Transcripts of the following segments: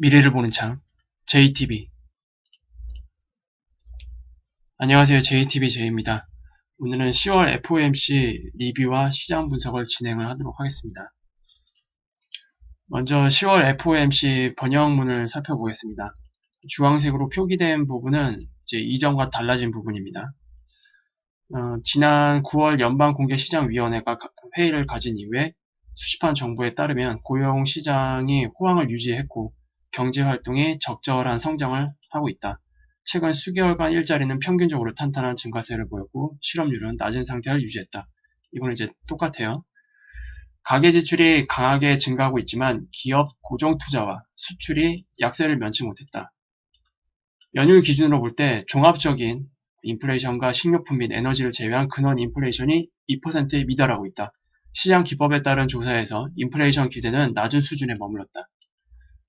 미래를 보는 창 JTB. 안녕하세요. JTB J입니다. 오늘은 10월 FOMC 리뷰와 시장 분석을 진행을 하도록 하겠습니다. 먼저 10월 FOMC 번역문을 살펴보겠습니다. 주황색으로 표기된 부분은 이제 이전과 달라진 부분입니다. 지난 9월 연방공개시장위원회가 회의를 가진 이후에 수집한 정보에 따르면 고용시장이 호황을 유지했고 경제활동이 적절한 성장을 하고 있다. 최근 수개월간 일자리는 평균적으로 탄탄한 증가세를 보였고 실업률은 낮은 상태를 유지했다. 이거는 이제 똑같아요. 가계 지출이 강하게 증가하고 있지만 기업 고정 투자와 수출이 약세를 면치 못했다. 연율 기준으로 볼 때 종합적인 인플레이션과 식료품 및 에너지를 제외한 근원 인플레이션이 2%에 미달하고 있다. 시장 기법에 따른 조사에서 인플레이션 기대는 낮은 수준에 머물렀다.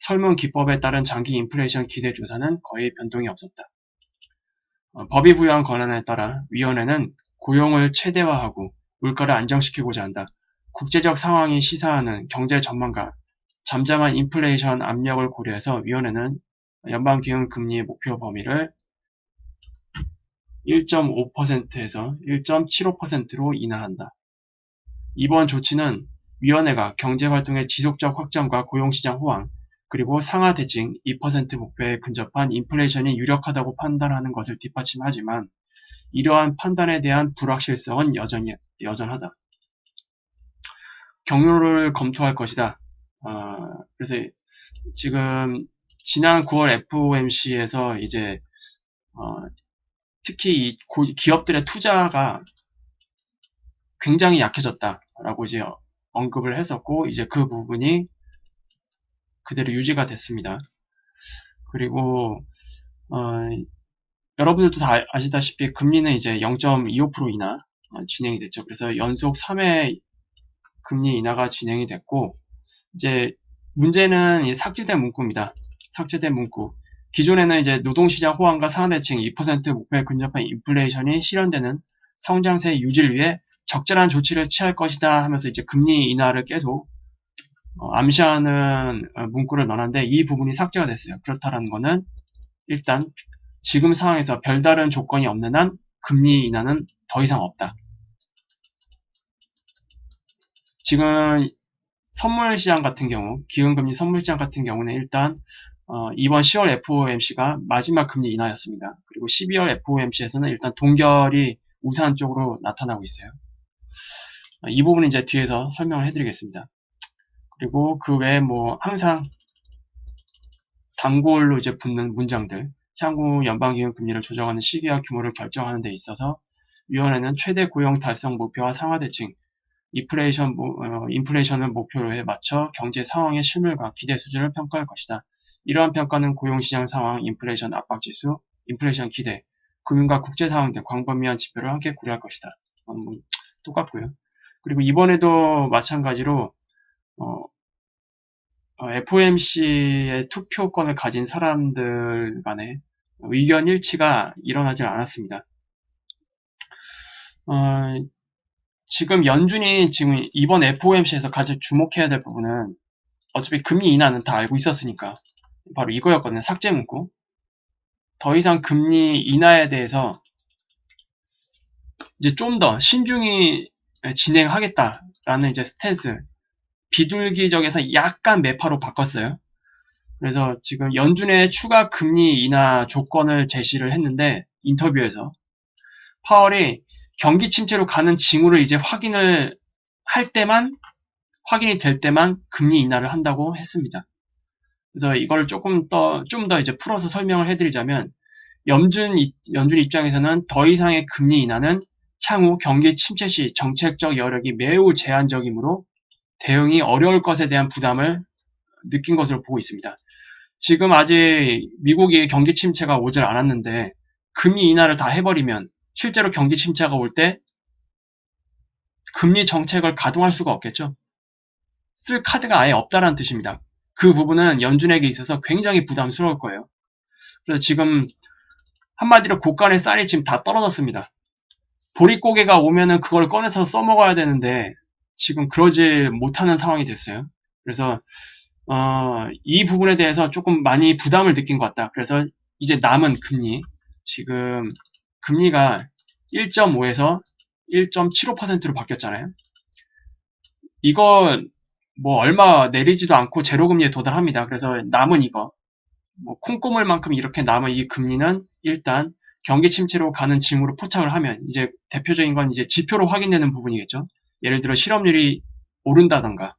설문 기법에 따른 장기 인플레이션 기대 조사는 거의 변동이 없었다. 법이 부여한 권한에 따라 위원회는 고용을 최대화하고 물가를 안정시키고자 한다. 국제적 상황이 시사하는 경제 전망과 잠잠한 인플레이션 압력을 고려해서 위원회는 연방기금금리 목표 범위를 1.5%에서 1.75%로 인하한다. 이번 조치는 위원회가 경제활동의 지속적 확장과 고용시장 호황, 그리고 상하 대칭 2% 목표에 근접한 인플레이션이 유력하다고 판단하는 것을 뒷받침하지만 이러한 판단에 대한 불확실성은 여전하다. 경로를 검토할 것이다. 그래서 지금 지난 9월 FOMC에서 이제 특히 이 기업들의 투자가 굉장히 약해졌다라고 이제 언급을 했었고 이제 그 부분이 그대로 유지가 됐습니다. 그리고 여러분들도 다 아시다시피 금리는 이제 0.25% 인하 진행이 됐죠. 그래서 연속 3회 금리 인하가 진행이 됐고 이제 문제는 이 삭제된 문구입니다. 삭제된 문구. 기존에는 이제 노동시장 호황과 상하대칭 2% 목표에 근접한 인플레이션이 실현되는 성장세 유지를 위해 적절한 조치를 취할 것이다 하면서 이제 금리 인하를 계속 암시하는 문구를 넣었는데 이 부분이 삭제가 됐어요. 그렇다는 거는 일단 지금 상황에서 별다른 조건이 없는 한 금리 인하는 더 이상 없다. 지금 선물시장 같은 경우, 기금금리 선물시장 같은 경우는 일단 이번 10월 FOMC가 마지막 금리 인하였습니다. 그리고 12월 FOMC에서는 일단 동결이 우세한 쪽으로 나타나고 있어요. 이 부분은 이제 뒤에서 설명을 해드리겠습니다. 그리고 그 외에 뭐 항상 단골로 이제 붙는 문장들, 향후 연방기금 금리를 조정하는 시기와 규모를 결정하는 데 있어서 위원회는 최대 고용 달성 목표와 상하대칭, 인플레이션을 목표로 해 맞춰 경제 상황의 실물과 기대 수준을 평가할 것이다. 이러한 평가는 고용시장 상황, 인플레이션 압박지수, 인플레이션 기대, 금융과 국제 상황 등 광범위한 지표를 함께 고려할 것이다. 똑같고요. 그리고 이번에도 마찬가지로 FOMC의 투표권을 가진 사람들 간의 의견 일치가 일어나지 않았습니다. 지금 연준이 지금 이번 FOMC에서 가장 주목해야 될 부분은 어차피 금리 인하는 다 알고 있었으니까 바로 이거였거든요. 삭제 문구. 더 이상 금리 인하에 대해서 이제 좀 더 신중히 진행하겠다라는 이제 스탠스, 비둘기적에서 약간 매파로 바꿨어요. 그래서 지금 연준의 추가 금리 인하 조건을 제시를 했는데 인터뷰에서 파월이 경기 침체로 가는 징후를 이제 확인이 될 때만 금리 인하를 한다고 했습니다. 그래서 이걸 좀 더 이제 풀어서 설명을 해드리자면 연준 입장에서는 더 이상의 금리 인하는 향후 경기 침체 시 정책적 여력이 매우 제한적이므로 대응이 어려울 것에 대한 부담을 느낀 것으로 보고 있습니다. 지금 아직 미국이 경기 침체가 오질 않았는데 금리 인하를 다 해버리면 실제로 경기 침체가 올 때 금리 정책을 가동할 수가 없겠죠. 쓸 카드가 아예 없다는 뜻입니다. 그 부분은 연준에게 있어서 굉장히 부담스러울 거예요. 그래서 지금 한마디로 곳간의 쌀이 지금 다 떨어졌습니다. 보릿고개가 오면은 그걸 꺼내서 써먹어야 되는데 지금 그러지 못하는 상황이 됐어요. 그래서 이 부분에 대해서 조금 많이 부담을 느낀 것 같다. 그래서 이제 남은 금리, 지금 금리가 1.5에서 1.75%로 바뀌었잖아요. 이거 뭐 얼마 내리지도 않고 제로금리에 도달합니다. 그래서 남은 이거, 뭐 콩고물만큼 이렇게 남은 이 금리는 일단 경기 침체로 가는 징후로 포착을 하면, 이제 대표적인 건 이제 지표로 확인되는 부분이겠죠. 예를 들어 실업률이 오른다던가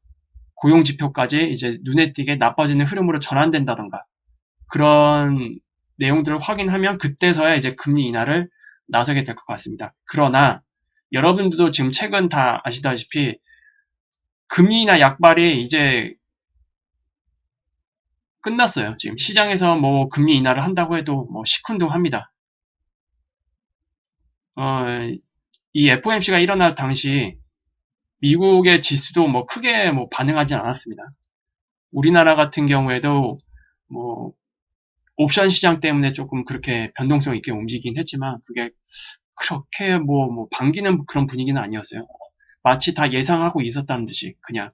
고용 지표까지 이제 눈에 띄게 나빠지는 흐름으로 전환된다던가, 그런 내용들을 확인하면 그때서야 이제 금리 인하를 나서게 될 것 같습니다. 그러나 여러분들도 지금 최근 다 아시다시피 금리 인하 약발이 이제 끝났어요. 지금 시장에서 뭐 금리 인하를 한다고 해도 뭐 시큰둥합니다. 이 FOMC가 일어날 당시 미국의 지수도 뭐 크게 뭐 반응하지 않았습니다. 우리나라 같은 경우에도 뭐 옵션 시장 때문에 조금 그렇게 변동성 있게 움직이긴 했지만 그게 그렇게 뭐 반기는 그런 분위기는 아니었어요. 마치 다 예상하고 있었다는 듯이 그냥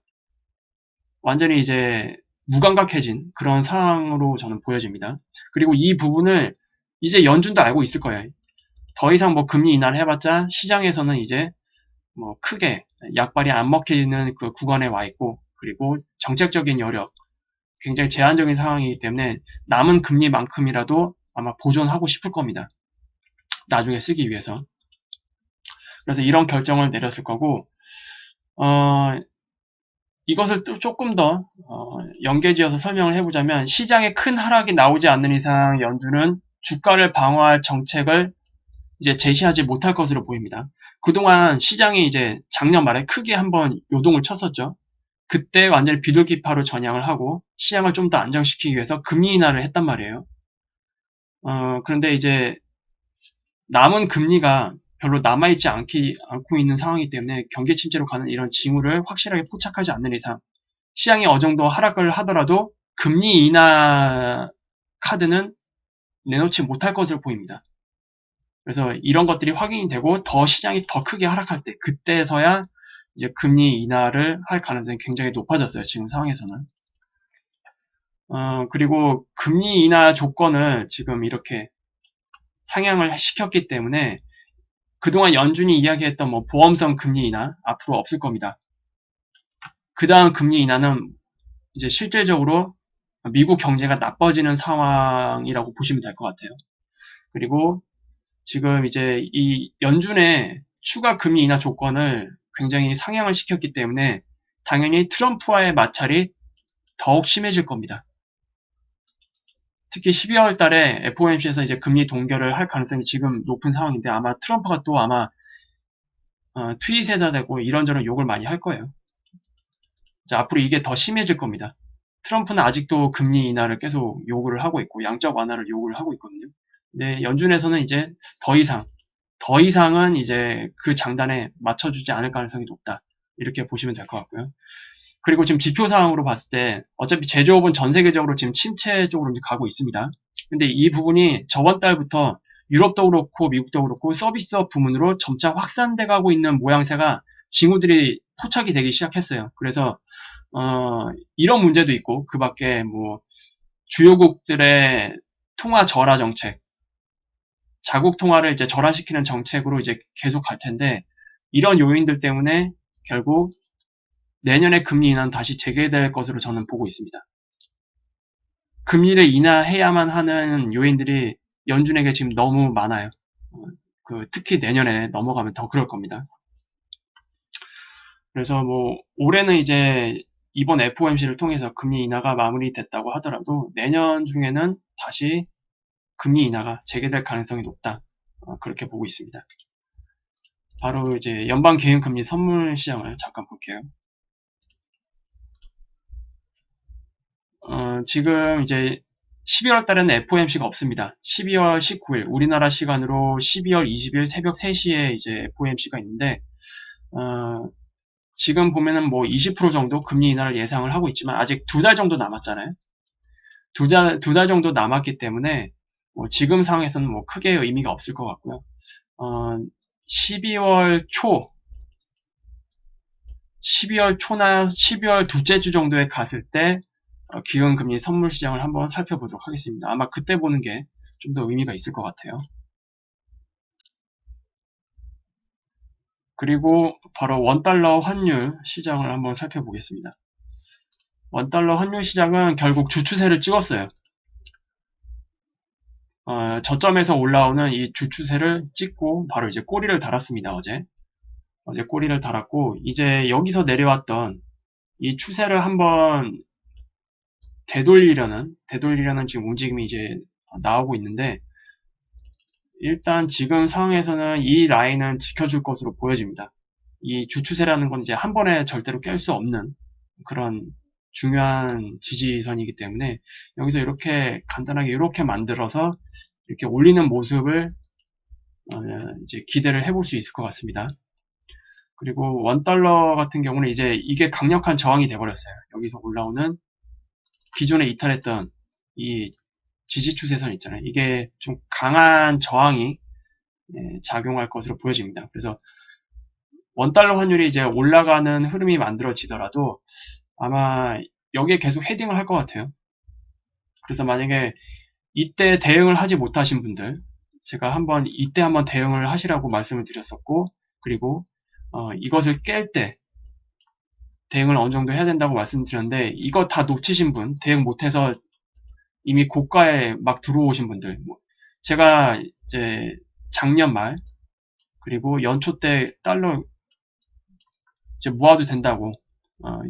완전히 이제 무감각해진 그런 상황으로 저는 보여집니다. 그리고 이 부분을 이제 연준도 알고 있을 거예요. 더 이상 뭐 금리 인하를 해봤자 시장에서는 이제 뭐 크게 약발이 안 먹히는 그 구간에 와 있고, 그리고 정책적인 여력 굉장히 제한적인 상황이기 때문에 남은 금리만큼이라도 아마 보존하고 싶을 겁니다. 나중에 쓰기 위해서. 그래서 이런 결정을 내렸을 거고, 이것을 또 조금 더 연계지어서 설명을 해보자면, 시장에 큰 하락이 나오지 않는 이상 연준은 주가를 방어할 정책을 이제 제시하지 못할 것으로 보입니다. 그동안 시장이 이제 작년 말에 크게 한번 요동을 쳤었죠. 그때 완전히 비둘기파로 전향을 하고 시장을 좀 더 안정시키기 위해서 금리 인하를 했단 말이에요. 그런데 이제 남은 금리가 별로 남아있지 않고 있는 상황이기 때문에 경기 침체로 가는 이런 징후를 확실하게 포착하지 않는 이상 시장이 어느 정도 하락을 하더라도 금리 인하 카드는 내놓지 못할 것으로 보입니다. 그래서 이런 것들이 확인이 되고 더 시장이 더 크게 하락할 때, 그때서야 이제 금리 인하를 할 가능성이 굉장히 높아졌어요. 지금 상황에서는. 그리고 금리 인하 조건을 지금 이렇게 상향을 시켰기 때문에 그동안 연준이 이야기했던 뭐 보험성 금리 인하 앞으로 없을 겁니다. 그 다음 금리 인하는 이제 실질적으로 미국 경제가 나빠지는 상황이라고 보시면 될 것 같아요. 그리고 지금 이제 이 연준의 추가 금리 인하 조건을 굉장히 상향을 시켰기 때문에 당연히 트럼프와의 마찰이 더욱 심해질 겁니다. 특히 12월 달에 FOMC에서 이제 금리 동결을 할 가능성이 지금 높은 상황인데, 아마 트럼프가 또 아마 트윗에다 대고 이런저런 욕을 많이 할 거예요. 자, 앞으로 이게 더 심해질 겁니다. 트럼프는 아직도 금리 인하를 계속 요구를 하고 있고 양적 완화를 요구를 하고 있거든요. 근데 연준에서는 이제 더 이상은 이제 그 장단에 맞춰주지 않을 가능성이 높다. 이렇게 보시면 될 것 같고요. 그리고 지금 지표상으로 봤을 때 어차피 제조업은 전 세계적으로 지금 침체 쪽으로 가고 있습니다. 근데 이 부분이 저번 달부터 유럽도 그렇고 미국도 그렇고 서비스업 부문으로 점차 확산돼 가고 있는 모양새가 징후들이 포착이 되기 시작했어요. 그래서 이런 문제도 있고, 그 밖에 뭐 주요국들의 통화 절하 정책, 자국 통화를 이제 절하시키는 정책으로 이제 계속 갈 텐데, 이런 요인들 때문에 결국 내년에 금리 인하는 다시 재개될 것으로 저는 보고 있습니다. 금리를 인하해야만 하는 요인들이 연준에게 지금 너무 많아요. 특히 내년에 넘어가면 더 그럴 겁니다. 그래서 뭐 올해는 이제 이번 FOMC를 통해서 금리 인하가 마무리됐다고 하더라도 내년 중에는 다시 금리 인하가 재개될 가능성이 높다. 그렇게 보고 있습니다. 바로 이제 연방기금금리 선물 시장을 잠깐 볼게요. 지금 이제 12월 달에는 FOMC가 없습니다. 12월 19일 우리나라 시간으로 12월 20일 새벽 3시에 이제 FOMC가 있는데, 지금 보면은 뭐 20% 정도 금리 인하를 예상을 하고 있지만 아직 2달 정도 남았잖아요. 두 달 정도 남았기 때문에 뭐 지금 상황에서는 뭐 크게 의미가 없을 것 같고요. 12월 초나 12월 둘째 주 정도에 갔을 때 기금금리 선물 시장을 한번 살펴보도록 하겠습니다. 아마 그때 보는 게 좀 더 의미가 있을 것 같아요. 그리고 바로 원달러 환율 시장을 한번 살펴보겠습니다. 원달러 환율 시장은 결국 주추세를 찍었어요. 저점에서 올라오는 이 주추세를 찍고 바로 이제 꼬리를 달았습니다. 어제 꼬리를 달았고, 이제 여기서 내려왔던 이 추세를 한번 되돌리려는 지금 움직임이 이제 나오고 있는데, 일단 지금 상황에서는 이 라인은 지켜줄 것으로 보여집니다. 이 주추세라는 건 이제 한 번에 절대로 깰 수 없는 그런 중요한 지지선이기 때문에 여기서 이렇게 간단하게 이렇게 만들어서 이렇게 올리는 모습을 이제 기대를 해볼 수 있을 것 같습니다. 그리고 원달러 같은 경우는 이제 이게 강력한 저항이 돼버렸어요. 여기서 올라오는 기존에 이탈했던 이 지지 추세선 있잖아요. 이게 좀 강한 저항이 작용할 것으로 보여집니다. 그래서 원달러 환율이 이제 올라가는 흐름이 만들어지더라도 아마 여기에 계속 헤딩을 할 것 같아요. 그래서 만약에 이때 대응을 하지 못하신 분들, 제가 이때 한번 대응을 하시라고 말씀을 드렸었고, 그리고 이것을 깰 때 대응을 어느 정도 해야 된다고 말씀드렸는데, 이거 다 놓치신 분, 대응 못해서 이미 고가에 막 들어오신 분들, 제가 이제 작년 말 그리고 연초 때 달러 이제 모아도 된다고,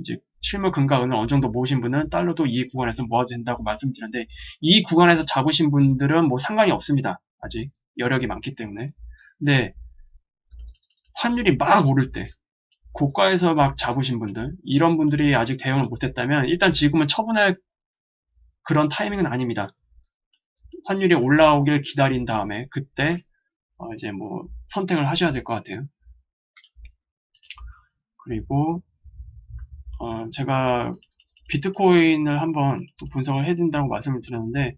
이제 실물 금과 은을 어느 정도 모으신 분은 달러도 이 구간에서 모아도 된다고 말씀드렸는데, 이 구간에서 잡으신 분들은 뭐 상관이 없습니다. 아직 여력이 많기 때문에. 근데 환율이 막 오를 때, 고가에서 막 잡으신 분들, 이런 분들이 아직 대응을 못했다면 일단 지금은 처분할 그런 타이밍은 아닙니다. 환율이 올라오길 기다린 다음에 그때 이제 뭐 선택을 하셔야 될 것 같아요. 그리고 제가 비트코인을 한번 또 분석을 해준다고 말씀을 드렸는데,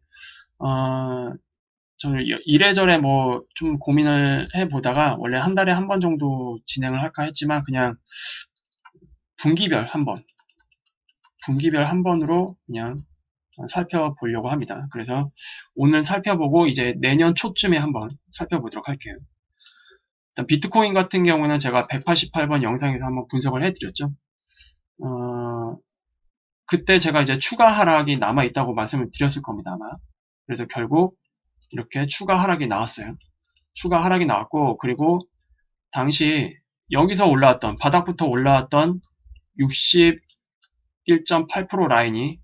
저는 이래저래 뭐 좀 고민을 해보다가 원래 한 달에 한 번 정도 진행을 할까 했지만 그냥 분기별 한 번으로 그냥 살펴보려고 합니다. 그래서 오늘 살펴보고 이제 내년 초쯤에 한번 살펴보도록 할게요. 일단 비트코인 같은 경우는 제가 188번 영상에서 한번 분석을 해드렸죠. 그때 제가 이제 추가 하락이 남아 있다고 말씀을 드렸을 겁니다, 아마. 그래서 결국 이렇게 추가 하락이 나왔어요. 추가 하락이 나왔고, 그리고 당시 여기서 올라왔던, 바닥부터 올라왔던 61.8% 라인이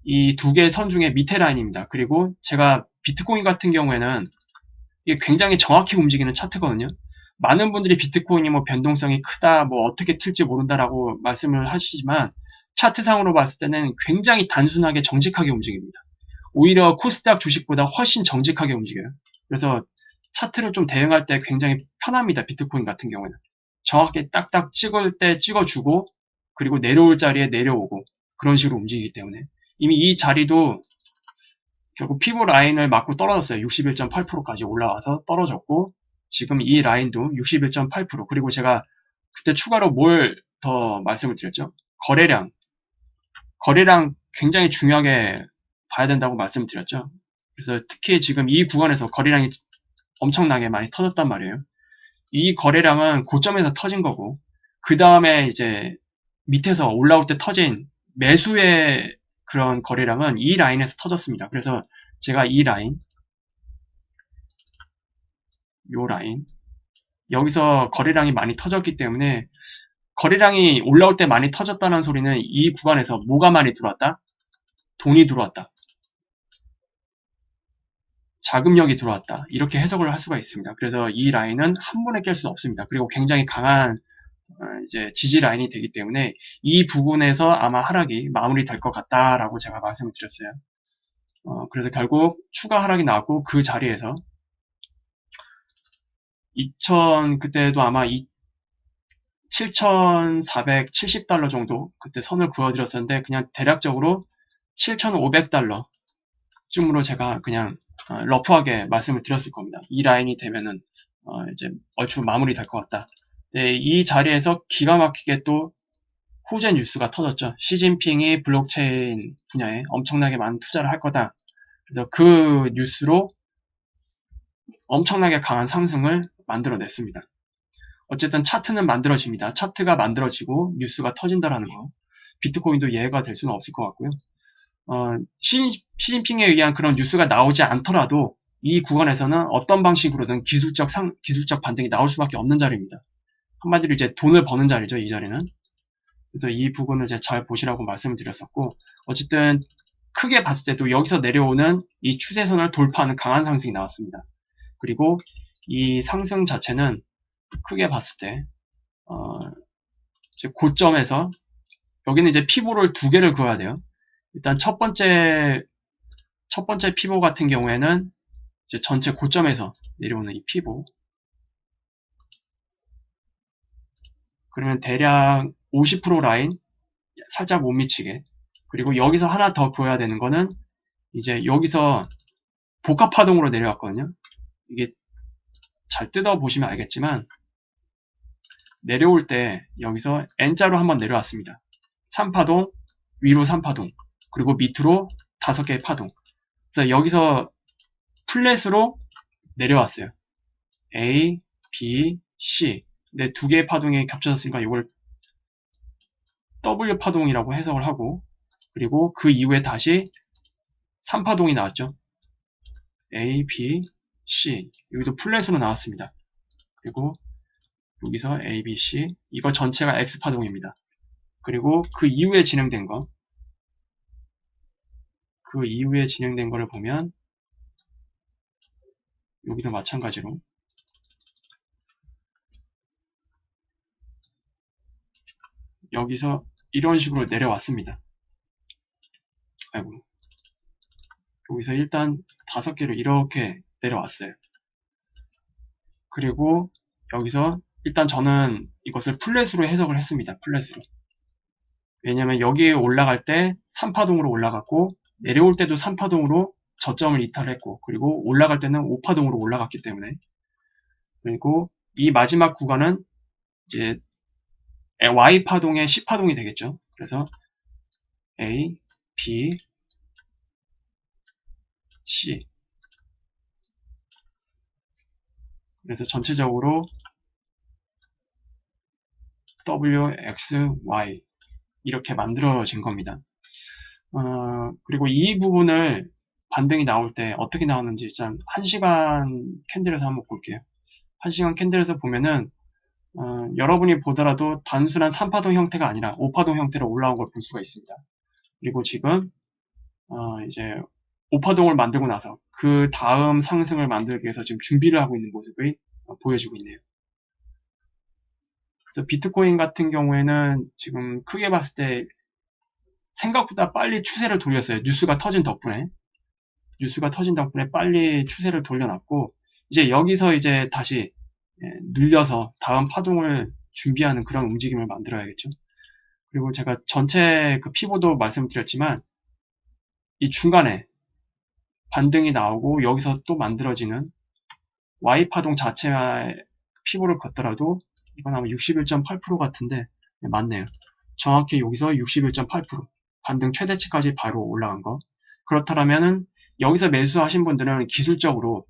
이 두 개의 선 중에 밑에 라인입니다. 그리고 제가 비트코인 같은 경우에는 이게 굉장히 정확히 움직이는 차트거든요. 많은 분들이 비트코인이 뭐 변동성이 크다, 뭐 어떻게 틀지 모른다라고 말씀을 하시지만 차트상으로 봤을 때는 굉장히 단순하게 정직하게 움직입니다. 오히려 코스닥 주식보다 훨씬 정직하게 움직여요. 그래서 차트를 좀 대응할 때 굉장히 편합니다. 비트코인 같은 경우에는. 정확히 딱딱 찍을 때 찍어주고, 그리고 내려올 자리에 내려오고, 그런 식으로 움직이기 때문에. 이미 이 자리도 결국 피보 라인을 맞고 떨어졌어요. 61.8%까지 올라와서 떨어졌고, 지금 이 라인도 61.8%. 그리고 제가 그때 추가로 뭘 더 말씀을 드렸죠? 거래량 굉장히 중요하게 봐야 된다고 말씀드렸죠. 그래서 특히 지금 이 구간에서 거래량이 엄청나게 많이 터졌단 말이에요. 이 거래량은 고점에서 터진 거고, 그 다음에 이제 밑에서 올라올 때 터진 매수의 그런 거래량은 이 라인에서 터졌습니다. 그래서 제가 이 라인, 요 라인, 여기서 거래량이 많이 터졌기 때문에, 거래량이 올라올 때 많이 터졌다는 소리는 이 구간에서 뭐가 많이 들어왔다? 돈이 들어왔다. 자금력이 들어왔다. 이렇게 해석을 할 수가 있습니다. 그래서 이 라인은 한 번에 깰 수는 없습니다. 그리고 굉장히 강한 이제 지지 라인이 되기 때문에 이 부분에서 아마 하락이 마무리될 것 같다라고 제가 말씀을 드렸어요. 그래서 결국 추가 하락이 나왔고, 그 자리에서 그때도 아마 7,470달러 정도 그때 선을 그어드렸었는데, 그냥 대략적으로 7,500달러 쯤으로 제가 그냥 러프하게 말씀을 드렸을 겁니다. 이 라인이 되면은 이제 얼추 마무리 될 것 같다. 네, 이 자리에서 기가 막히게 또 호재 뉴스가 터졌죠. 시진핑이 블록체인 분야에 엄청나게 많은 투자를 할 거다. 그래서 그 뉴스로 엄청나게 강한 상승을 만들어냈습니다. 어쨌든 차트는 만들어집니다. 차트가 만들어지고 뉴스가 터진다라는 거. 비트코인도 예외가 될 수는 없을 것 같고요. 시진핑에 의한 그런 뉴스가 나오지 않더라도 이 구간에서는 어떤 방식으로든 기술적 반등이 나올 수밖에 없는 자리입니다. 한마디로 이제 돈을 버는 자리죠, 이 자리는. 그래서 이 부분을 이제 잘 보시라고 말씀을 드렸었고, 어쨌든 크게 봤을 때도 여기서 내려오는 이 추세선을 돌파하는 강한 상승이 나왔습니다. 그리고 이 상승 자체는 크게 봤을 때 이제 고점에서 여기는 이제 피보를 두 개를 그어야 돼요. 일단 첫 번째 피보 같은 경우에는 이제 전체 고점에서 내려오는 이 피보. 그러면 대략 50% 라인 살짝 못 미치게. 그리고 여기서 하나 더 그어야 되는 거는 이제 여기서 복합파동으로 내려왔거든요. 이게 잘 뜯어보시면 알겠지만 내려올 때 여기서 N자로 한번 내려왔습니다. 3파동, 위로 3파동, 그리고 밑으로 5개의 파동. 그래서 여기서 플랫으로 내려왔어요. A, B, C. 근데 두 개의 파동이 겹쳐졌으니까 이걸 W 파동이라고 해석을 하고, 그리고 그 이후에 다시 3파동이 나왔죠. A, B, C. 여기도 플랫으로 나왔습니다. 그리고 여기서 A, B, C. 이거 전체가 X파동입니다. 그리고 그 이후에 진행된 거. 그 이후에 진행된 거를 보면 여기도 마찬가지로 여기서 이런 식으로 내려왔습니다. 아이고. 여기서 일단 5개로 이렇게 내려왔어요. 그리고 여기서 일단 저는 이것을 플랫으로 해석을 했습니다. 플랫으로. 왜냐면 여기에 올라갈 때 3파동으로 올라갔고 내려올 때도 3파동으로 저점을 이탈했고 그리고 올라갈 때는 5파동으로 올라갔기 때문에 그리고 이 마지막 구간은 이제 Y파동의 C파동이 되겠죠. 그래서 A, B, C. 그래서 전체적으로 W, X, Y 이렇게 만들어진 겁니다. 그리고 이 부분을 반등이 나올 때 어떻게 나오는지 일단 1시간 캔들에서 한번 볼게요. 1시간 캔들에서 보면은 여러분이 보더라도 단순한 3파동 형태가 아니라 5파동 형태로 올라온 걸 볼 수가 있습니다. 그리고 지금 이제 5파동을 만들고 나서 그 다음 상승을 만들기 위해서 지금 준비를 하고 있는 모습을 보여주고 있네요. 그래서 비트코인 같은 경우에는 지금 크게 봤을 때 생각보다 빨리 추세를 돌렸어요. 뉴스가 터진 덕분에 빨리 추세를 돌려놨고 이제 여기서 이제 다시 눌려서 다음 파동을 준비하는 그런 움직임을 만들어야겠죠. 그리고 제가 전체 그 피보도 말씀드렸지만 이 중간에 반등이 나오고 여기서 또 만들어지는 Y파동 자체의 피보를 걷더라도 이건 아마 61.8% 같은데 맞네요. 정확히 여기서 61.8% 반등 최대치까지 바로 올라간 거. 그렇다면은 여기서 매수하신 분들은 기술적으로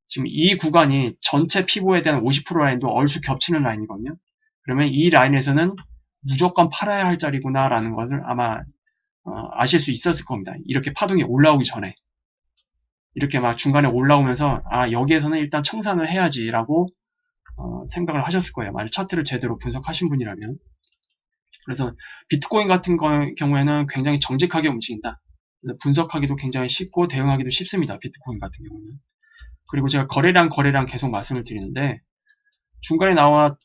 지금 이 구간이 전체 피보에 대한 50% 라인도 얼추 겹치는 라인이거든요. 그러면 이 라인에서는 무조건 팔아야 할 자리구나 라는 것을 아마 아실 수 있었을 겁니다. 이렇게 파동이 올라오기 전에 이렇게 막 중간에 올라오면서 여기에서는 일단 청산을 해야지 라고 생각을 하셨을 거예요. 만약 차트를 제대로 분석하신 분이라면. 그래서 비트코인 같은 경우에는 굉장히 정직하게 움직인다. 분석하기도 굉장히 쉽고 대응하기도 쉽습니다. 비트코인 같은 경우는. 그리고 제가 거래량 계속 말씀을 드리는데 중간에 나와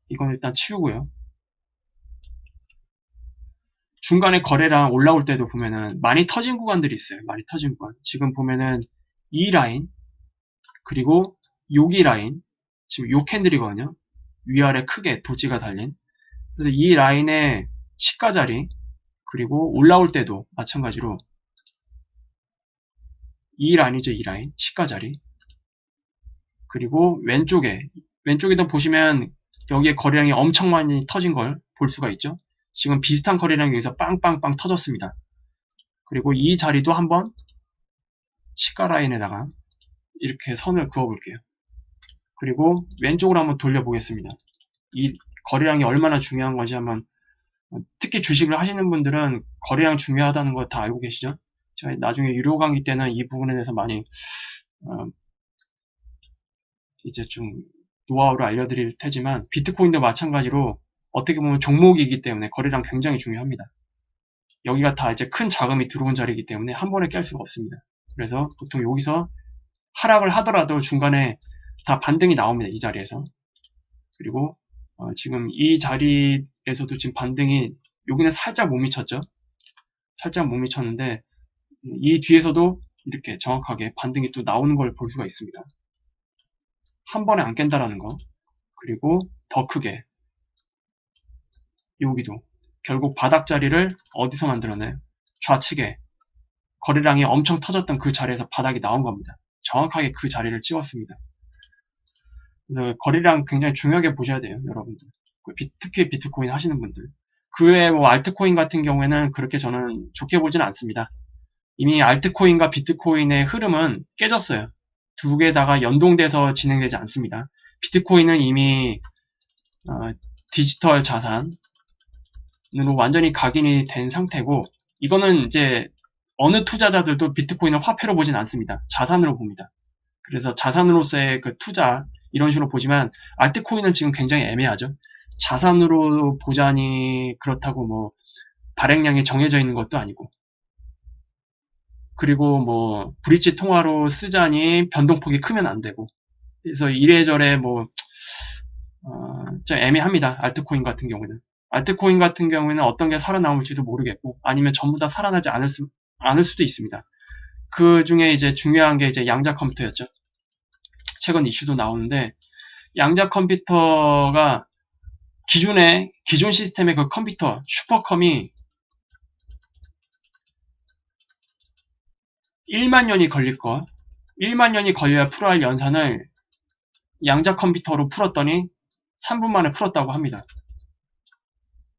이건 일단 치우고요. 중간에 거래량 올라올 때도 보면은 많이 터진 구간들이 있어요. 많이 터진 구간. 지금 보면은 이 라인 그리고 여기 라인 지금 요 캔들이거든요. 위아래 크게 도지가 달린. 그래서 이 라인의 시가 자리 그리고 올라올 때도 마찬가지로 이 라인이죠. 이 라인 시가 자리 그리고 왼쪽에도 보시면 여기에 거래량이 엄청 많이 터진 걸 볼 수가 있죠. 지금 비슷한 거리랑 여기서 빵빵빵 터졌습니다. 그리고 이 자리도 한번 시가 라인에다가 이렇게 선을 그어 볼게요. 그리고 왼쪽으로 한번 돌려보겠습니다. 이 거래량이 얼마나 중요한 건지 한번, 특히 주식을 하시는 분들은 거래량 중요하다는 거 다 알고 계시죠? 제가 나중에 유료 강의 때는 이 부분에 대해서 많이 이제 좀 노하우를 알려드릴 테지만, 비트코인도 마찬가지로 어떻게 보면 종목이기 때문에 거래량 굉장히 중요합니다. 여기가 다 이제 큰 자금이 들어온 자리이기 때문에 한 번에 깰 수가 없습니다. 그래서 보통 여기서 하락을 하더라도 중간에 다 반등이 나옵니다. 이 자리에서. 그리고 지금 이 자리에서도 지금 반등이, 여기는 살짝 못 미쳤죠. 살짝 못 미쳤는데 이 뒤에서도 이렇게 정확하게 반등이 또 나오는 걸 볼 수가 있습니다. 한 번에 안 깬다라는 거. 그리고 더 크게 여기도 결국 바닥 자리를 어디서 만들어내요? 좌측에 거래량이 엄청 터졌던 그 자리에서 바닥이 나온 겁니다. 정확하게 그 자리를 찍었습니다. 그래서 거래량 굉장히 중요하게 보셔야 돼요, 여러분들. 특히 비트코인 하시는 분들. 그 외에 뭐 알트코인 같은 경우에는 그렇게 저는 좋게 보지는 않습니다. 이미 알트코인과 비트코인의 흐름은 깨졌어요. 두 개 다가 연동돼서 진행되지 않습니다. 비트코인은 이미 디지털 자산으로 완전히 각인이 된 상태고, 이거는 이제 어느 투자자들도 비트코인을 화폐로 보진 않습니다. 자산으로 봅니다. 그래서 자산으로서의 그 투자, 이런 식으로 보지만 알트코인은 지금 굉장히 애매하죠. 자산으로 보자니 그렇다고 뭐 발행량이 정해져 있는 것도 아니고, 그리고 뭐 브릿지 통화로 쓰자니 변동폭이 크면 안 되고, 그래서 이래저래 뭐 좀 애매합니다. 알트코인 같은 경우는. 알트코인 같은 경우에는 어떤 게 살아남을지도 모르겠고, 아니면 전부 다 살아나지 않을 수도 있습니다. 그 중에 이제 중요한 게 이제 양자 컴퓨터였죠. 최근 이슈도 나오는데, 양자 컴퓨터가 기존 시스템의 그 컴퓨터 슈퍼컴이 1만 년이 걸릴 거, 1만 년이 걸려야 풀어야 할 연산을 양자 컴퓨터로 풀었더니 3분 만에 풀었다고 합니다.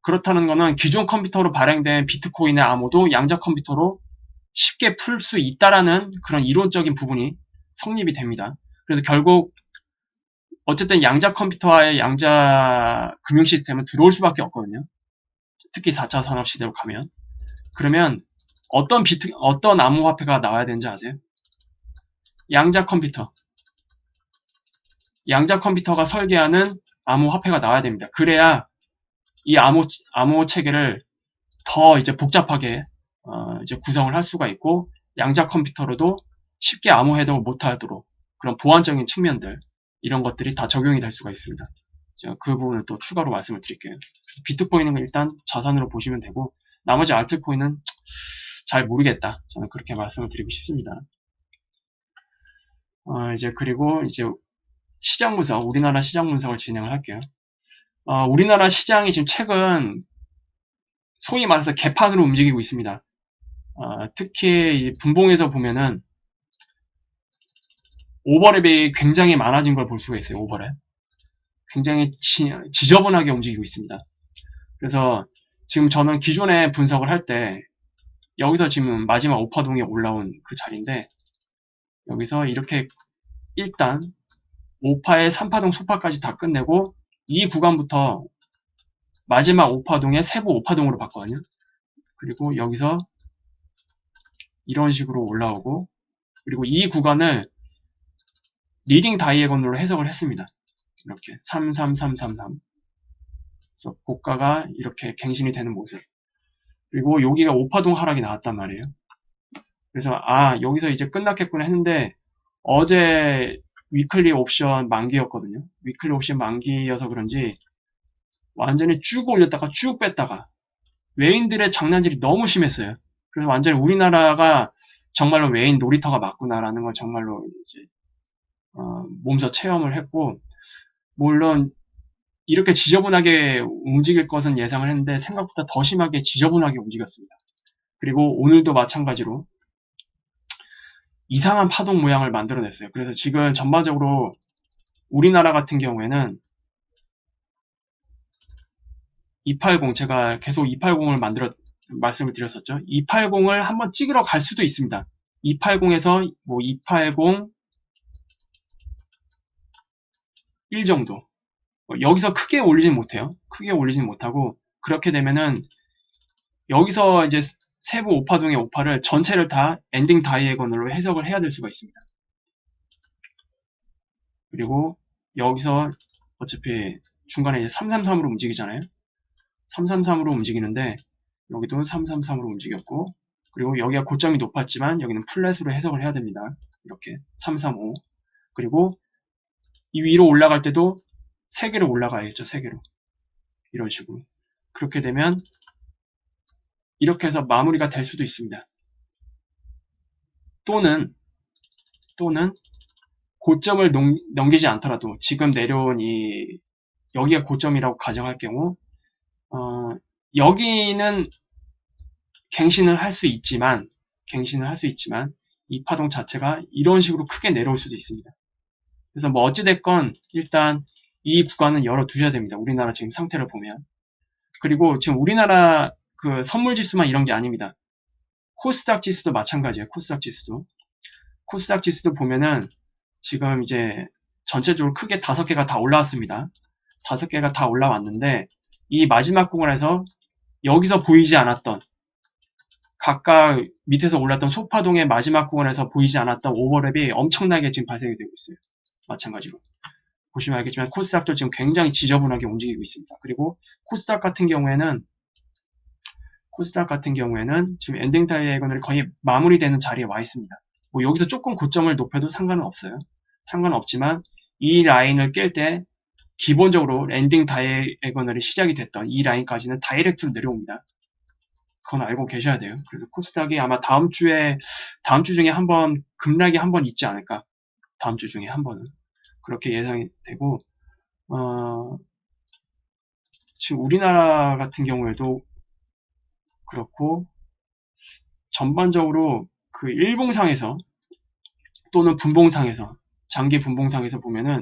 그렇다는 거는 기존 컴퓨터로 발행된 비트코인의 암호도 양자 컴퓨터로 쉽게 풀 수 있다라는 그런 이론적인 부분이 성립이 됩니다. 그래서 결국 어쨌든 양자 컴퓨터와의 양자 금융 시스템은 들어올 수밖에 없거든요. 특히 4차 산업 시대로 가면. 그러면 어떤 암호화폐가 나와야 되는지 아세요? 양자 컴퓨터가 설계하는 암호화폐가 나와야 됩니다. 그래야 이 암호 체계를 더 이제 복잡하게 이제 구성을 할 수가 있고, 양자 컴퓨터로도 쉽게 암호 해독을 못하도록 그런 보안적인 측면들, 이런 것들이 다 적용이 될 수가 있습니다. 제가 그 부분을 또 추가로 말씀을 드릴게요. 그래서 비트코인은 일단 자산으로 보시면 되고, 나머지 알트코인은 잘 모르겠다. 저는 그렇게 말씀을 드리고 싶습니다. 그리고 이제 시장 분석, 우리나라 시장 분석을 진행을 할게요. 우리나라 시장이 지금 최근 소위 말해서 개판으로 움직이고 있습니다. 특히 분봉에서 보면은 오버랩이 굉장히 많아진 걸 볼 수가 있어요. 오버랩. 굉장히 지저분하게 움직이고 있습니다. 그래서 지금 저는 기존에 분석을 할 때 여기서 지금 마지막 오파동에 올라온 그 자리인데, 여기서 이렇게 일단 5파의 3파동 소파까지 다 끝내고 이 구간부터 마지막 5파동의 세부 5파동으로 봤거든요. 그리고 여기서 이런 식으로 올라오고, 그리고 이 구간을 리딩 다이애곤으로 해석을 했습니다. 이렇게 33333. 그래서 고가가 이렇게 갱신이 되는 모습. 그리고 여기가 5파동 하락이 나왔단 말이에요. 그래서 여기서 이제 끝났겠구나 했는데, 어제 위클리 옵션 만기였거든요. 위클리 옵션 만기여서 그런지 완전히 쭉 올렸다가 쭉 뺐다가 외인들의 장난질이 너무 심했어요. 그래서 완전히 우리나라가 정말로 외인 놀이터가 맞구나라는 걸 정말로 이제 몸소 체험을 했고, 물론 이렇게 지저분하게 움직일 것은 예상을 했는데 생각보다 더 심하게 지저분하게 움직였습니다. 그리고 오늘도 마찬가지로 이상한 파동 모양을 만들어냈어요. 그래서 지금 전반적으로 우리나라 같은 경우에는 280 제가 계속 280을 말씀을 드렸었죠. 280을 한번 찍으러 갈 수도 있습니다. 280에서 뭐 280 1 정도. 여기서 크게 올리진 못해요. 크게 올리진 못하고, 그렇게 되면은 여기서 이제 세부 오파동의 오파를 전체를 다 엔딩 다이애고널로 해석을 해야 될 수가 있습니다. 그리고 여기서 어차피 중간에 이제 333으로 움직이잖아요. 333으로 움직이는데 여기도 333으로 움직였고, 그리고 여기가 고점이 높았지만 여기는 플랫으로 해석을 해야 됩니다. 이렇게 335. 그리고 이 위로 올라갈 때도 3개로 올라가야겠죠. 3개로. 이런 식으로. 그렇게 되면 이렇게 해서 마무리가 될 수도 있습니다. 또는 고점을 넘기지 않더라도 지금 내려온 여기가 고점이라고 가정할 경우 여기는 갱신을 할 수 있지만 이 파동 자체가 이런 식으로 크게 내려올 수도 있습니다. 그래서 뭐 어찌됐건 일단 이 구간은 열어두셔야 됩니다. 우리나라 지금 상태를 보면. 그리고 지금 우리나라 그 선물 지수만 이런 게 아닙니다. 코스닥 지수도 마찬가지예요. 코스닥 지수도 보면은 지금 이제 전체적으로 크게 5개가 다 올라왔습니다. 5개가 다 올라왔는데 이 마지막 구간에서 여기서 보이지 않았던 각각 밑에서 올랐던 소파동의 마지막 구간에서 보이지 않았던 오버랩이 엄청나게 지금 발생이 되고 있어요. 마찬가지로. 보시면 알겠지만 코스닥도 지금 굉장히 지저분하게 움직이고 있습니다. 그리고 코스닥 같은 경우에는 지금 엔딩 다이애고널이 거의 마무리되는 자리에 와 있습니다. 뭐 여기서 조금 고점을 높여도 상관은 없어요. 상관없지만 이 라인을 깰 때 기본적으로 엔딩 다이애고널이 시작이 됐던 이 라인까지는 다이렉트로 내려옵니다. 그건 알고 계셔야 돼요. 그래서 코스닥이 아마 다음 주 중에 한번 급락이 한번 있지 않을까. 다음 주 중에 한 번은 그렇게 예상이 되고, 지금 우리나라 같은 경우에도 그렇고 전반적으로 그 일봉상에서 또는 분봉상에서 장기 분봉상에서 보면은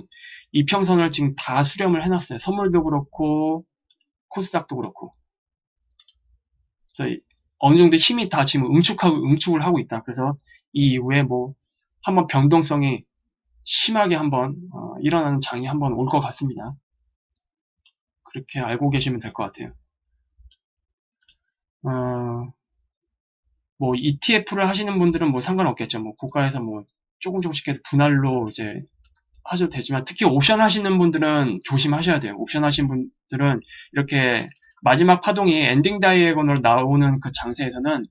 이평선을 지금 다 수렴을 해놨어요. 선물도 그렇고 코스닥도 그렇고. 그래서 어느 정도 힘이 다 지금 응축을 하고 있다. 그래서 이 이후에 뭐 한번 변동성이 심하게 한번 일어나는 장이 한번 올 것 같습니다. 그렇게 알고 계시면 될 것 같아요. 뭐 ETF를 하시는 분들은 뭐 상관없겠죠. 뭐 고가에서 뭐 조금씩 해서 분할로 이제 하셔도 되지만 특히 옵션 하시는 분들은 조심하셔야 돼요. 옵션 하시는 분들은 이렇게 마지막 파동이 엔딩 다이애고널 나오는 그 장세에서는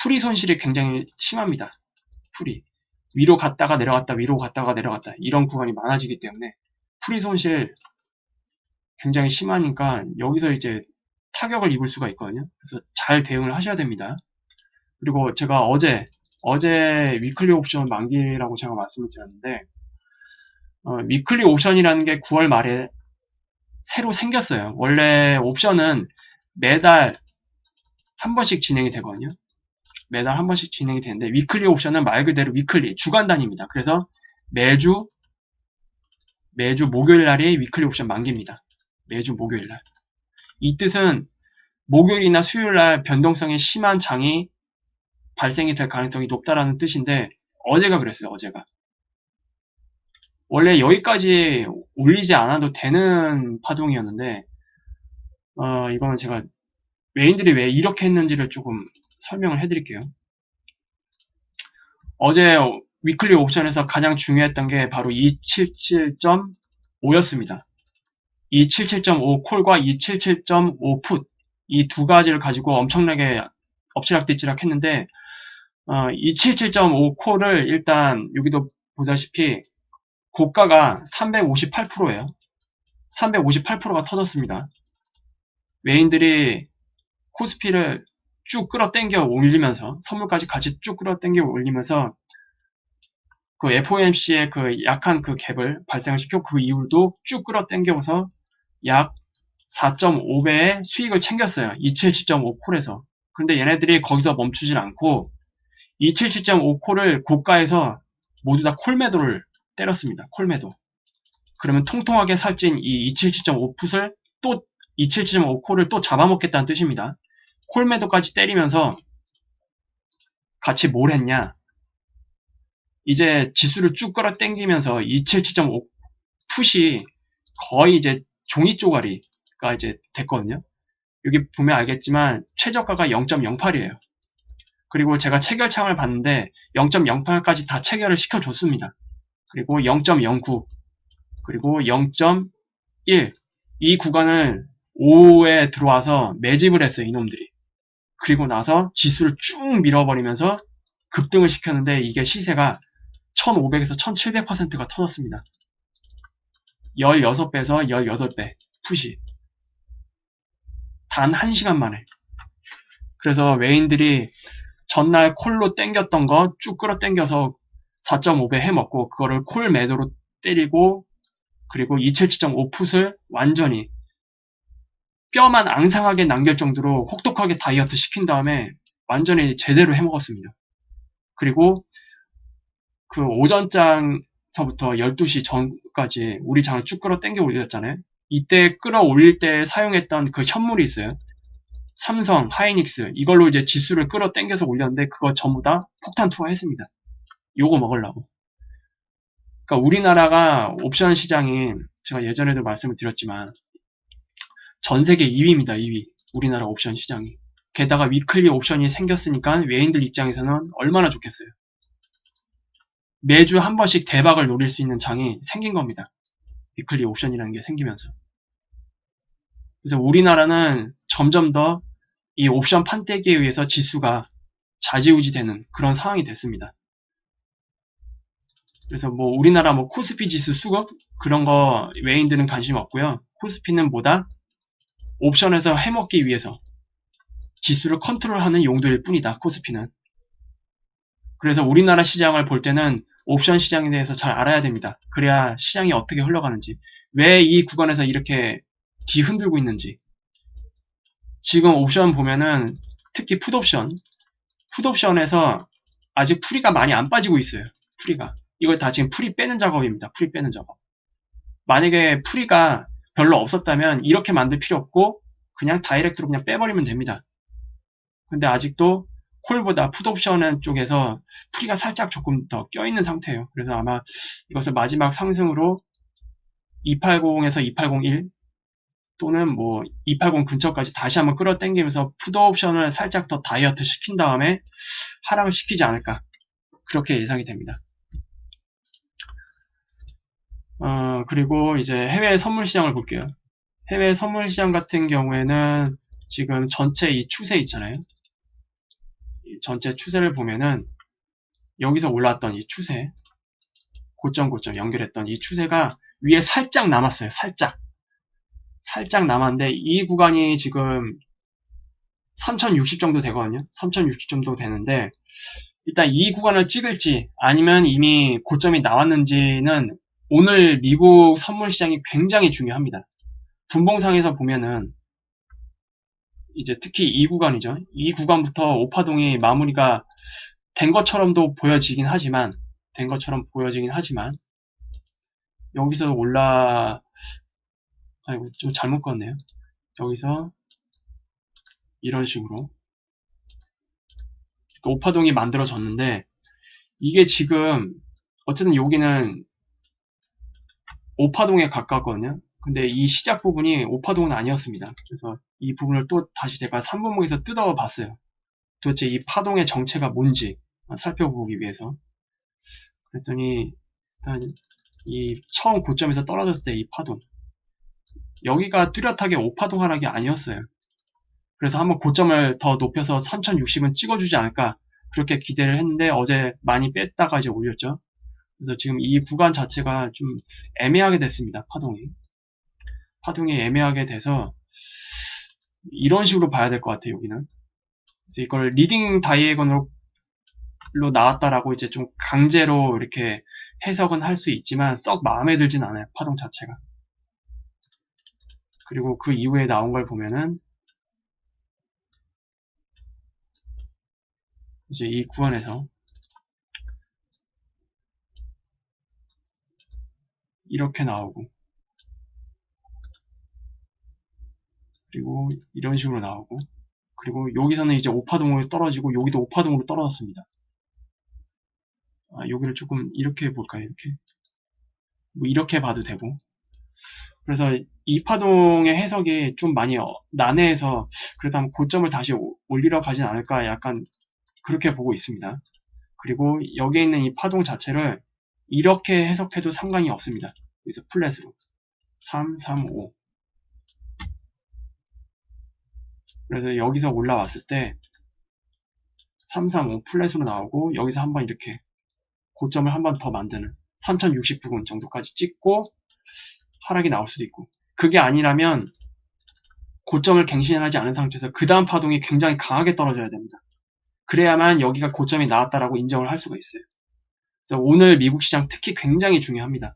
풀이 손실이 굉장히 심합니다. 풀이. 위로 갔다가 내려갔다, 위로 갔다가 내려갔다. 이런 구간이 많아지기 때문에 풀이 손실 굉장히 심하니까 여기서 이제 타격을 입을 수가 있거든요. 그래서 잘 대응을 하셔야 됩니다. 그리고 제가 어제 위클리 옵션 만기라고 제가 말씀을 드렸는데 위클리 옵션이라는 게 9월 말에 새로 생겼어요. 원래 옵션은 매달 한 번씩 진행이 되거든요. 매달 한 번씩 진행이 되는데 위클리 옵션은 말 그대로 위클리, 주간 단위입니다. 그래서 매주 목요일 날이 위클리 옵션 만기입니다. 매주 목요일 날. 이 뜻은 목요일이나 수요일 날 변동성이 심한 장이 발생이 될 가능성이 높다라는 뜻인데 어제가 그랬어요. 어제가. 원래 여기까지 올리지 않아도 되는 파동이었는데 이거는 제가 외인들이 왜 이렇게 했는지를 조금 설명을 해드릴게요. 어제 위클리 옵션에서 가장 중요했던 게 바로 277.5였습니다. 277.5 콜과 277.5 풋, 이 두 가지를 가지고 엄청나게 엎치락뒤치락 했는데 277.5 콜을 일단 여기도 보다시피 고가가 358%예요. 358%가 터졌습니다. 외인들이 코스피를 쭉 끌어당겨 올리면서 선물까지 같이 쭉 끌어당겨 올리면서 그 FOMC의 그 약한 그 갭을 발생을 시켰고 그 이후로도 쭉 끌어당겨서 약 4.5배의 수익을 챙겼어요. 277.5콜에서. 그런데 얘네들이 거기서 멈추질 않고 277.5콜을 고가에서 모두 다 콜매도를 때렸습니다. 콜매도. 그러면 통통하게 살찐 이 277.5풋을 또 277.5콜을 또 잡아먹겠다는 뜻입니다. 콜 매도까지 때리면서 같이 뭘 했냐? 이제 지수를 쭉 끌어당기면서 277.5 풋이 거의 이제 종이 쪼가리가 이제 됐거든요. 여기 보면 알겠지만 최저가가 0.08이에요. 그리고 제가 체결창을 봤는데 0.08까지 다 체결을 시켜줬습니다. 그리고 0.09 그리고 0.1 이 구간을 5에 들어와서 매집을 했어요. 이놈들이. 그리고 나서 지수를 쭉 밀어버리면서 급등을 시켰는데 이게 시세가 1500에서 1700%가 터졌습니다. 16배에서 18배 풋이 단 1시간 만에. 그래서 외인들이 전날 콜로 땡겼던 거 쭉 끌어당겨서 4.5배 해먹고 그거를 콜 매도로 때리고 그리고 277.5 풋을 완전히 뼈만 앙상하게 남길 정도로 혹독하게 다이어트 시킨 다음에 완전히 제대로 해먹었습니다. 그리고 그 오전장서부터 12시 전까지 우리 장을 쭉 끌어당겨 올렸잖아요. 이때 끌어올릴 때 사용했던 그 현물이 있어요. 삼성, 하이닉스 이걸로 이제 지수를 끌어당겨서 올렸는데 그거 전부 다 폭탄 투하했습니다. 요거 먹으려고. 그러니까 우리나라가 옵션 시장이 제가 예전에도 말씀을 드렸지만 전 세계 2위입니다. 2위. 우리나라 옵션 시장이. 게다가 위클리 옵션이 생겼으니까 외인들 입장에서는 얼마나 좋겠어요. 매주 한 번씩 대박을 노릴 수 있는 장이 생긴 겁니다. 위클리 옵션이라는 게 생기면서. 그래서 우리나라는 점점 더 이 옵션 판때기에 의해서 지수가 좌지우지 되는 그런 상황이 됐습니다. 그래서 뭐 우리나라 뭐 코스피 지수 수급 그런 거 외인들은 관심 없고요. 코스피는 뭐다? 옵션에서 해먹기 위해서 지수를 컨트롤하는 용도일 뿐이다. 코스피는. 그래서 우리나라 시장을 볼 때는 옵션 시장에 대해서 잘 알아야 됩니다. 그래야 시장이 어떻게 흘러가는지, 왜 이 구간에서 이렇게 뒤흔들고 있는지. 지금 옵션 보면은 특히 풋옵션에서 아직 풀이가 많이 안 빠지고 있어요. 풀이가. 이거 다 지금 풀이 빼는 작업입니다. 풀이 빼는 작업. 만약에 풀이가 별로 없었다면 이렇게 만들 필요 없고 그냥 다이렉트로 그냥 빼버리면 됩니다. 근데 아직도 콜보다 풋옵션 쪽에서 풀이가 살짝 조금 더 껴있는 상태예요. 그래서 아마 이것을 마지막 상승으로 280에서 2801 또는 뭐 280 근처까지 다시 한번 끌어당기면서 풋옵션을 살짝 더 다이어트 시킨 다음에 하락을 시키지 않을까 그렇게 예상이 됩니다. 그리고 이제 해외 선물 시장을 볼게요. 해외 선물 시장 같은 경우에는 지금 전체 이 추세 있잖아요. 전체 추세를 보면은 여기서 올라왔던 이 추세 고점 연결했던 이 추세가 위에 살짝 남았어요. 살짝 남았는데 이 구간이 지금 3060 정도 되거든요. 3060 정도 되는데 일단 이 구간을 찍을지 아니면 이미 고점이 나왔는지는 오늘 미국 선물 시장이 굉장히 중요합니다. 분봉상에서 보면은 이제 특히 이 구간이죠. 이 구간부터 오파동이 마무리가 된 것처럼도 보여지긴 하지만 여기서 아이고 좀 잘못 껐네요. 여기서 이런 식으로 오파동이 만들어졌는데 이게 지금 어쨌든 여기는 오파동에 가깝거든요. 근데 이 시작 부분이 오파동은 아니었습니다. 그래서 이 부분을 또 다시 제가 3분봉에서 뜯어 봤어요. 도대체 이 파동의 정체가 뭔지 살펴보기 위해서. 그랬더니 일단 이 처음 고점에서 떨어졌을 때 이 파동 여기가 뚜렷하게 오파동 하락이 아니었어요. 그래서 한번 고점을 더 높여서 3060은 찍어주지 않을까 그렇게 기대를 했는데 어제 많이 뺐다가 이제 올렸죠. 그래서 지금 이 구간 자체가 좀 애매하게 됐습니다. 파동이 애매하게 돼서 이런 식으로 봐야 될 것 같아요. 여기는. 그래서 이걸 리딩 다이애곤으로 나왔다라고 이제 좀 강제로 이렇게 해석은 할 수 있지만 썩 마음에 들진 않아요. 파동 자체가. 그리고 그 이후에 나온 걸 보면은 이제 이 구간에서 이렇게 나오고 그리고 이런 식으로 나오고, 그리고 여기서는 이제 5파동으로 떨어지고 여기도 5파동으로 떨어졌습니다. 여기를 조금 이렇게 볼까요? 이렇게 뭐 이렇게 봐도 되고. 그래서 이 파동의 해석이 좀 많이 난해해서 그래도 한번 고점을 다시 올리러 가진 않을까 약간 그렇게 보고 있습니다. 그리고 여기에 있는 이 파동 자체를 이렇게 해석해도 상관이 없습니다. 여기서 플랫으로 3, 3, 5. 그래서 여기서 올라왔을 때 3, 3, 5 플랫으로 나오고 여기서 한번 이렇게 고점을 한 번 더 만드는 3069분 정도까지 찍고 하락이 나올 수도 있고, 그게 아니라면 고점을 갱신하지 않은 상태에서 그 다음 파동이 굉장히 강하게 떨어져야 됩니다. 그래야만 여기가 고점이 나왔다라고 인정을 할 수가 있어요. 그래서 오늘 미국 시장 특히 굉장히 중요합니다.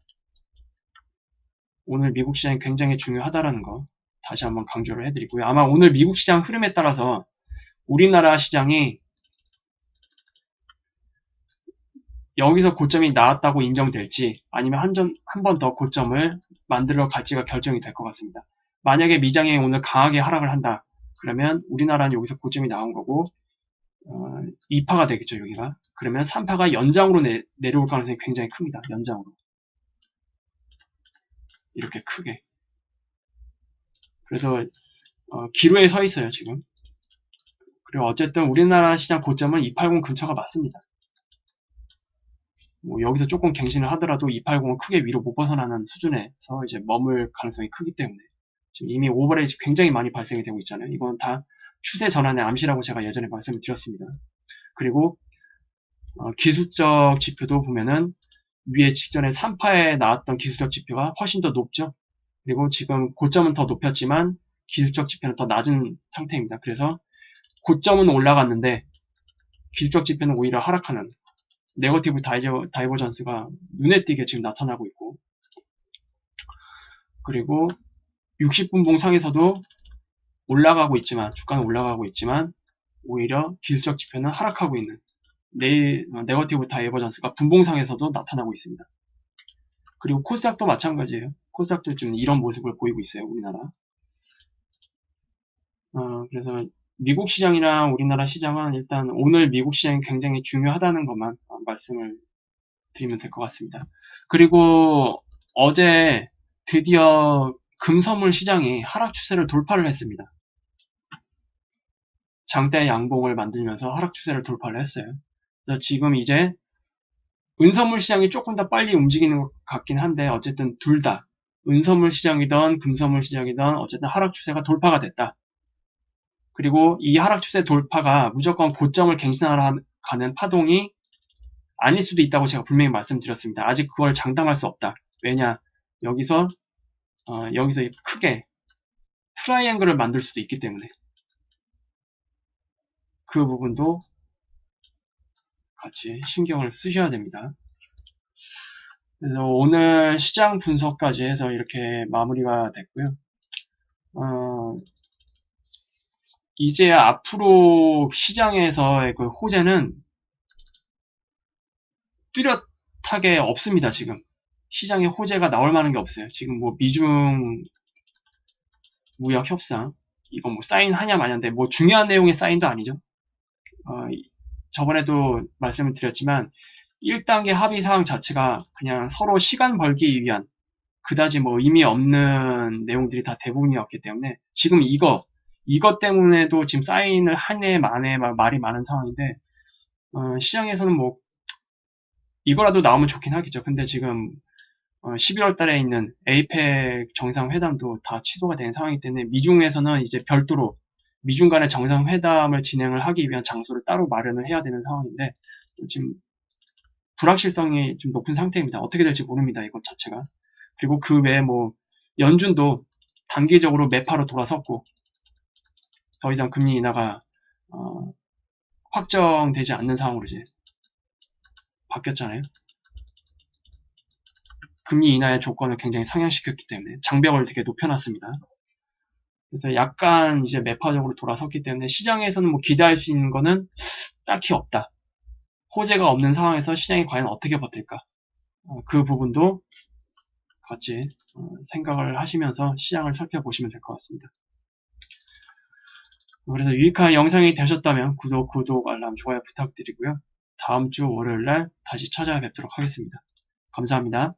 오늘 미국 시장이 굉장히 중요하다라는 거 다시 한번 강조를 해드리고요. 아마 오늘 미국 시장 흐름에 따라서 우리나라 시장이 여기서 고점이 나왔다고 인정될지 아니면 한 번 더 고점을 만들어 갈지가 결정이 될 것 같습니다. 만약에 미장이 오늘 강하게 하락을 한다. 그러면 우리나라는 여기서 고점이 나온 거고 2파가 되겠죠, 여기가. 그러면 3파가 연장으로 내려올 가능성이 굉장히 큽니다. 연장으로. 이렇게 크게. 그래서 기로에 서 있어요, 지금. 그리고 어쨌든 우리나라 시장 고점은 280 근처가 맞습니다. 뭐 여기서 조금 갱신을 하더라도 280은 크게 위로 못 벗어나는 수준에서 이제 머물 가능성이 크기 때문에 지금 이미 오버레이지 굉장히 많이 발생이 되고 있잖아요. 이건 다 추세 전환의 암시라고 제가 예전에 말씀을 드렸습니다. 그리고 기술적 지표도 보면은 위에 직전에 3파에 나왔던 기술적 지표가 훨씬 더 높죠. 그리고 지금 고점은 더 높였지만 기술적 지표는 더 낮은 상태입니다. 그래서 고점은 올라갔는데 기술적 지표는 오히려 하락하는 네거티브 다이버전스가 눈에 띄게 지금 나타나고 있고, 그리고 60분봉 상에서도 올라가고 있지만 주가는 올라가고 있지만 오히려 기술적 지표는 하락하고 있는 네거티브 다이버전스가 분봉상에서도 나타나고 있습니다. 그리고 코스닥도 마찬가지예요. 코스닥도 지금 이런 모습을 보이고 있어요, 우리나라. 그래서 미국 시장이랑 우리나라 시장은 일단 오늘 미국 시장이 굉장히 중요하다는 것만 말씀을 드리면 될 것 같습니다. 그리고 어제 드디어 금선물 시장이 하락 추세를 돌파를 했습니다. 장대 양봉을 만들면서 하락 추세를 돌파를 했어요. 그래서 지금 이제 은선물 시장이 조금 더 빨리 움직이는 것 같긴 한데 어쨌든 둘 다 은선물 시장이든 금선물 시장이든 어쨌든 하락 추세가 돌파가 됐다. 그리고 이 하락 추세 돌파가 무조건 고점을 갱신하러 가는 파동이 아닐 수도 있다고 제가 분명히 말씀드렸습니다. 아직 그걸 장담할 수 없다. 왜냐? 여기서 크게 트라이앵글을 만들 수도 있기 때문에 그 부분도 같이 신경을 쓰셔야 됩니다. 그래서 오늘 시장 분석까지 해서 이렇게 마무리가 됐고요. 이제 앞으로 시장에서의 그 호재는 뚜렷하게 없습니다. 지금 시장에 호재가 나올 만한 게 없어요. 지금 뭐 미중 무역 협상 이거 뭐 사인하냐 마냐인데 뭐 중요한 내용의 사인도 아니죠. 저번에도 말씀을 드렸지만 1단계 합의 사항 자체가 그냥 서로 시간 벌기 위한 그다지 뭐 의미 없는 내용들이 다 대부분이었기 때문에 지금 이것 때문에도 지금 사인을 한 해 만에 말이 많은 상황인데 시장에서는 뭐 이거라도 나오면 좋긴 하겠죠. 근데 지금 11월 달에 있는 에이펙 정상회담도 다 취소가 된 상황이기 때문에 미중에서는 이제 별도로 미중 간의 정상회담을 진행을 하기 위한 장소를 따로 마련을 해야 되는 상황인데 지금 불확실성이 좀 높은 상태입니다. 어떻게 될지 모릅니다. 이것 자체가. 그리고 그 외에 뭐 연준도 단기적으로 매파로 돌아섰고 더 이상 금리 인하가 확정되지 않는 상황으로 이제 바뀌었잖아요. 금리 인하의 조건을 굉장히 상향시켰기 때문에 장벽을 되게 높여놨습니다. 그래서 약간 이제 매파적으로 돌아섰기 때문에 시장에서는 뭐 기대할 수 있는 거는 딱히 없다. 호재가 없는 상황에서 시장이 과연 어떻게 버틸까? 그 부분도 같이 생각을 하시면서 시장을 살펴보시면 될 것 같습니다. 그래서 유익한 영상이 되셨다면 구독, 알람, 좋아요 부탁드리고요. 다음 주 월요일 날 다시 찾아뵙도록 하겠습니다. 감사합니다.